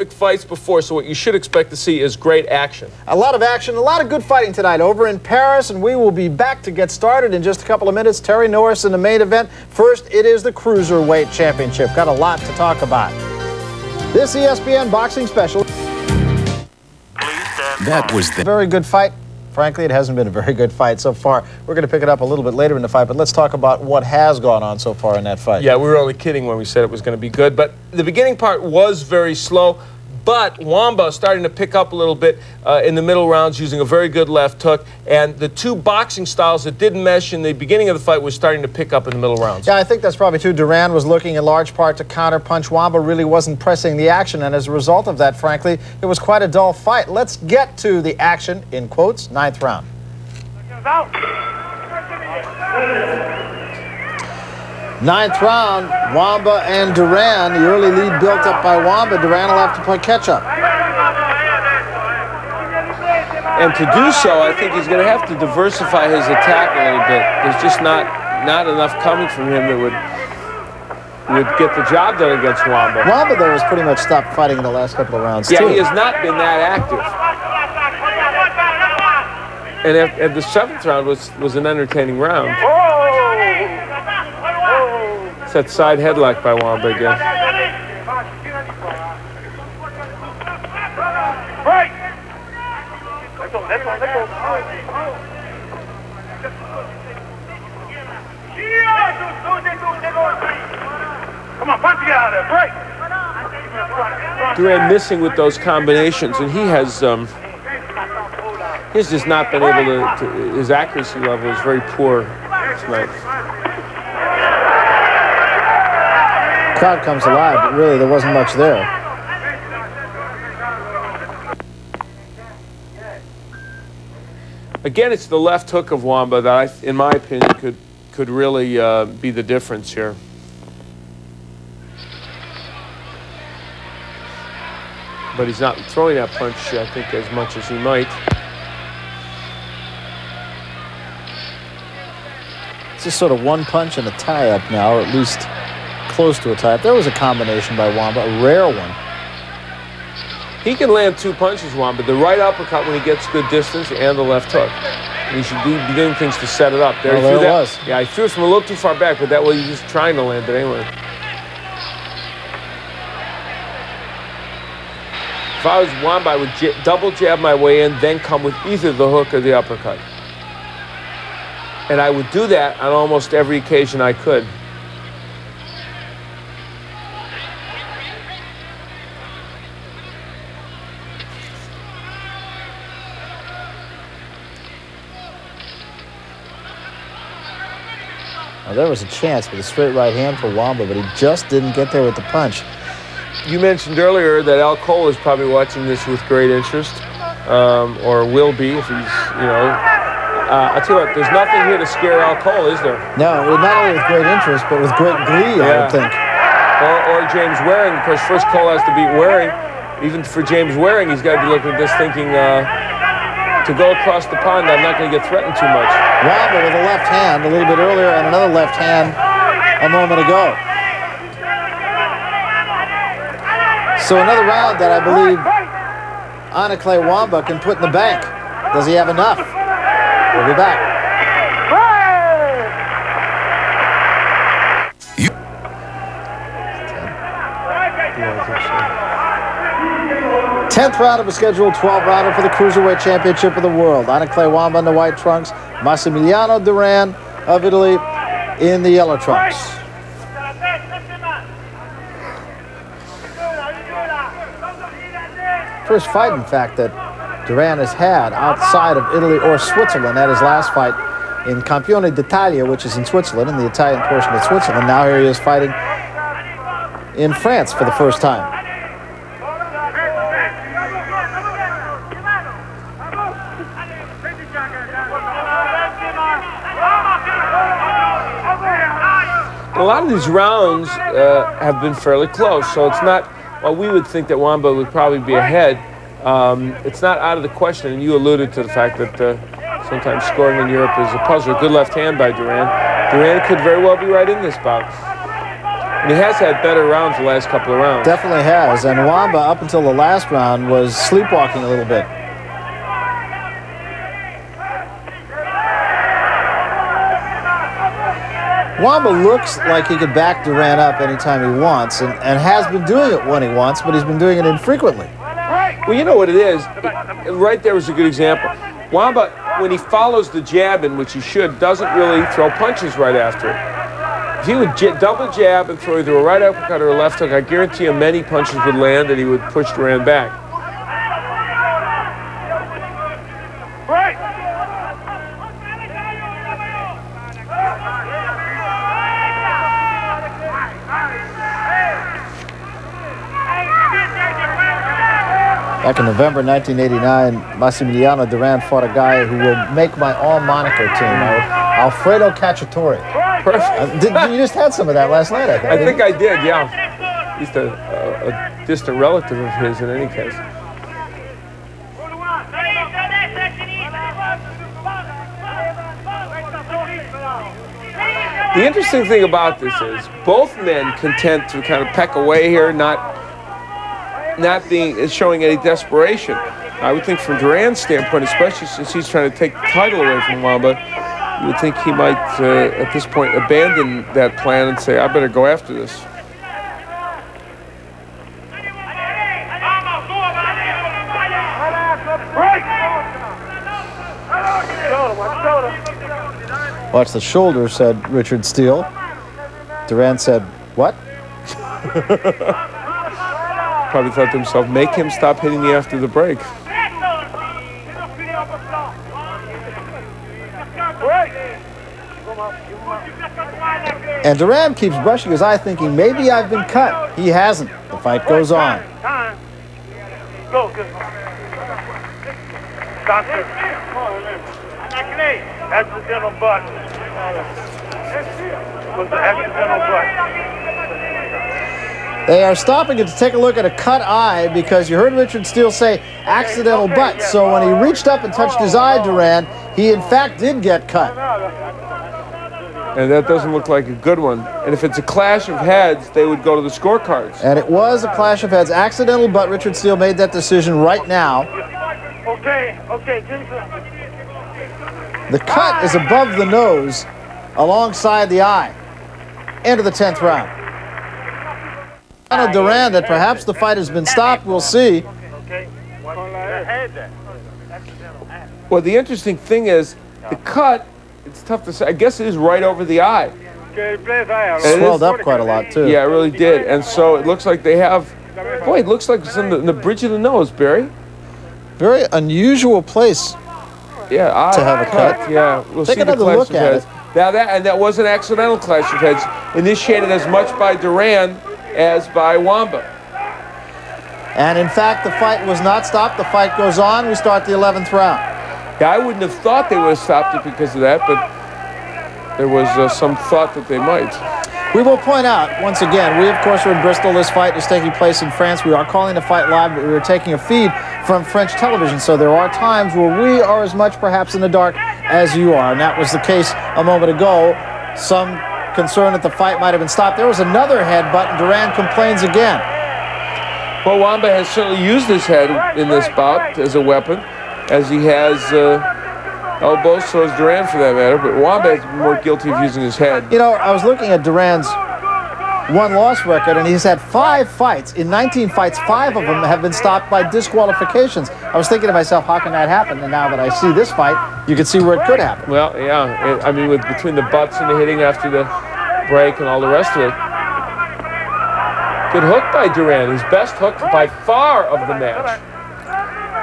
fights before, so what you should expect to see is great action. A lot of action, a lot of good fighting tonight over in Paris, and we will be back to get started in just a couple of minutes. Terry Norris in the main event. First, it is the Cruiserweight Championship. Got a lot to talk about. This ESPN boxing special. That was the very good fight. Frankly, it hasn't been a very good fight so far. We're going to pick it up a little bit later in the fight, but let's talk about what has gone on so far in that fight. Yeah, we were only kidding when we said it was going to be good, but the beginning part was very slow, but Wamba starting to pick up a little bit in the middle rounds using a very good left hook, and the two boxing styles that didn't mesh in the beginning of the fight was starting to pick up in the middle rounds. Yeah, I think that's probably true. Duran was looking in large part to counterpunch. Wamba really wasn't pressing the action, and as a result of that, frankly, it was quite a dull fight. Let's get to the action, in quotes, ninth round. Ninth round, Wamba and Duran. The early lead built up by Wamba. Duran will have to play catch-up. And to do so, I think he's going to have to diversify his attack a little bit. There's just not enough coming from him that would get the job done against Wamba. Wamba, though, has pretty much stopped fighting in the last couple of rounds, yeah, too. he has not been that active. And at the seventh round was an entertaining round. It's that side headlock by Wamba again. Come on, punch out of there, break! Duran missing with those combinations, and he's just not been able to his accuracy level is very poor tonight. Crowd comes alive, but really there wasn't much there. Again, it's the left hook of Wamba that, in my opinion, could really be the difference here. But he's not throwing that punch, I think, as much as he might. It's just sort of one punch and a tie-up now, or at least close to a tie-up. There was a combination by Wamba, a rare one. He can land two punches, Wamba. The right uppercut when he gets good distance and the left hook. And he should be doing things to set it up. There it was. Yeah, he threw it from a little too far back, but that way he's just trying to land it anyway. If I was Wamba, I would double jab my way in, then come with either the hook or the uppercut. And I would do that on almost every occasion I could. Now, there was a chance with a straight right hand for Wamba, but he just didn't get there with the punch. You mentioned earlier that Al Cole is probably watching this with great interest, or will be if he's, I'll tell you what, there's nothing here to scare Al Cole, is there? No, not only with great interest, but with great glee, I would think. Or James Waring. Of course, first Cole has to beat Waring. Even for James Waring, he's got to be looking at this thinking, to go across the pond, I'm not going to get threatened too much. Wamba with a left hand a little bit earlier and another left hand a moment ago. So another round that I believe Anaclet Wamba can put in the bank. Does he have enough? We'll be back. 10th round of a scheduled 12-rounder for the Cruiserweight Championship of the World. Anaclet Wamba in the white trunks, Massimiliano Duran of Italy in the yellow trunks. First fight, in fact, that Duran has had outside of Italy or Switzerland at his last fight in Campione d'Italia, which is in Switzerland, in the Italian portion of Switzerland. Now here he is fighting in France for the first time. A lot of these rounds have been fairly close, so it's not, well, we would think that Wamba would probably be ahead. It's not out of the question, and you alluded to the fact that sometimes scoring in Europe is a puzzle. Good left hand by Duran. Duran could very well be right in this bout. And he has had better rounds the last couple of rounds. Definitely has. And Wamba, up until the last round, was sleepwalking a little bit. Wamba looks like he could back Duran up anytime he wants, and has been doing it when he wants, but he's been doing it infrequently. Well, you know what it is? Right there was a good example. Wamba, when he follows the jab in, which he should, doesn't really throw punches right after it. If he would double jab and throw either a right uppercut or a left hook, I guarantee you many punches would land and he would push Duran back. Back in November 1989, Massimiliano Duran fought a guy who will make my all-moniker team, Alfredo Cacciatore. Perfect. You just had some of that last night, I think. I think I did, yeah. He's a distant relative of his in any case. The interesting thing about this is both men content to kind of peck away here, not showing any desperation. I would think from Duran's standpoint, especially since he's trying to take the title away from Wamba, you would think he might, at this point, abandon that plan and say, I better go after this. Watch the shoulder, said Richard Steele. Duran said, what? Probably thought to himself, make him stop hitting me after the break. And Duran keeps brushing his eye, thinking, maybe I've been cut. He hasn't. The fight goes on. Go, good. Doctor. Accidental butt. Was the accidental butt. They are stopping it to take a look at a cut eye because you heard Richard Steele say accidental butt. So when he reached up and touched his eye, Duran, he in fact did get cut. And that doesn't look like a good one. And if it's a clash of heads, they would go to the scorecards. And it was a clash of heads. Accidental butt. Richard Steele made that decision right now. Okay, Jason. The cut is above the nose, alongside the eye. End of the 10th round. Duran, that perhaps the fight has been stopped. We'll see. Well, the interesting thing is, the cut, it's tough to say. I guess it is right over the eye. Swelled up quite a lot, too. Yeah, it really did. And so it looks like they have, boy, it looks like it's in the bridge of the nose, Barry. Very unusual place. Yeah, to have a cut. Yeah, we'll Take see the another clash look of at heads. it. Now that was an accidental clash of heads, initiated as much by Duran as by Wamba. And in fact, the fight was not stopped. The fight goes on. We start the 11th round. Yeah, I wouldn't have thought they would have stopped it because of that, but there was some thought that they might. We will point out, once again, we of course are in Bristol. This fight is taking place in France. We are calling the fight live, but we are taking a feed from French television. So there are times where we are as much perhaps in the dark as you are. And that was the case a moment ago. Some concern that the fight might have been stopped. There was another headbutt, and Duran complains again. Well, Wamba has certainly used his head in this bout as a weapon, as he has elbows, so has Duran for that matter, but Wamba is more guilty of using his head. You know, I was looking at Duran's one-loss record, and he's had 5 fights. In 19 fights, 5 of them have been stopped by disqualifications. I was thinking to myself, how can that happen? And now that I see this fight, you can see where it could happen. Well, yeah, I mean, between the butts and the hitting after the break and all the rest of it. Good hook by Duran, his best hook by far of the match.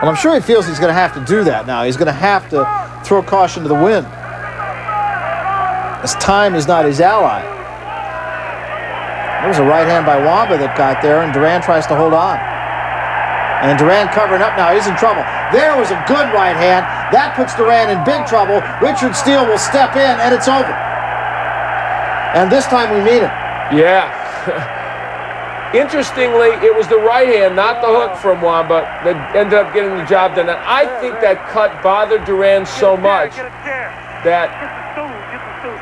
Well, I'm sure he feels he's going to have to do that now. He's going to have to throw caution to the wind, as time is not his ally. There was a right hand by Wamba that got there, and Duran tries to hold on. And Duran covering up now. He's in trouble. There was a good right hand. That puts Duran in big trouble. Richard Steele will step in, and it's over. And this time we meet him. Yeah. Interestingly, it was the right hand, not the hook from Wamba, that ended up getting the job done. And I think that cut bothered Duran so much that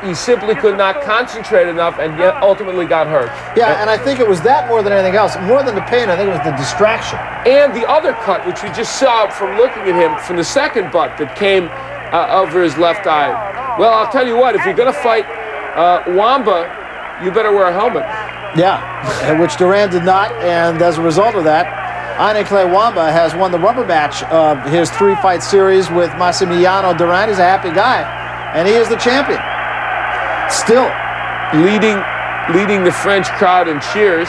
he simply could not concentrate enough and yet ultimately got hurt. Yeah, and I think it was that more than anything else. More than the pain, I think it was the distraction. And the other cut, which we just saw from looking at him, from the second butt that came over his left eye. Well, I'll tell you what, if you're going to fight Wamba, you better wear a helmet. Yeah, which Duran did not, and as a result of that, Anaclet Wamba has won the rubber match of his 3-fight series with Massimiliano Duran. He's a happy guy, and he is the champion. Still. Leading the French crowd in cheers.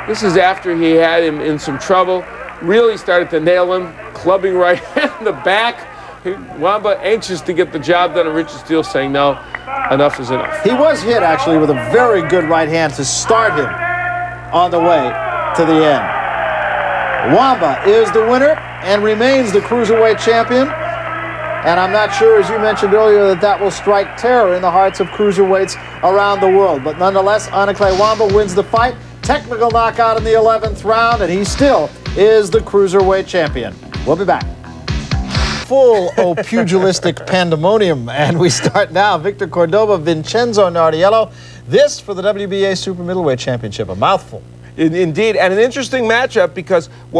This is after he had him in some trouble. Really started to nail him, clubbing right in the back. Wamba anxious to get the job done, and Richard Steele saying, no, enough is enough. He was hit, actually, with a very good right hand to start him on the way to the end. Wamba is the winner and remains the cruiserweight champion. And I'm not sure, as you mentioned earlier, that will strike terror in the hearts of cruiserweights around the world. But nonetheless, Anaclet Wamba wins the fight. Technical knockout in the 11th round, and he still is the cruiserweight champion. We'll be back. Full pugilistic pandemonium, and we start now. Victor Cordoba, Vincenzo Nardiello. This for the WBA Super Middleweight Championship. A mouthful. Indeed, and an interesting matchup because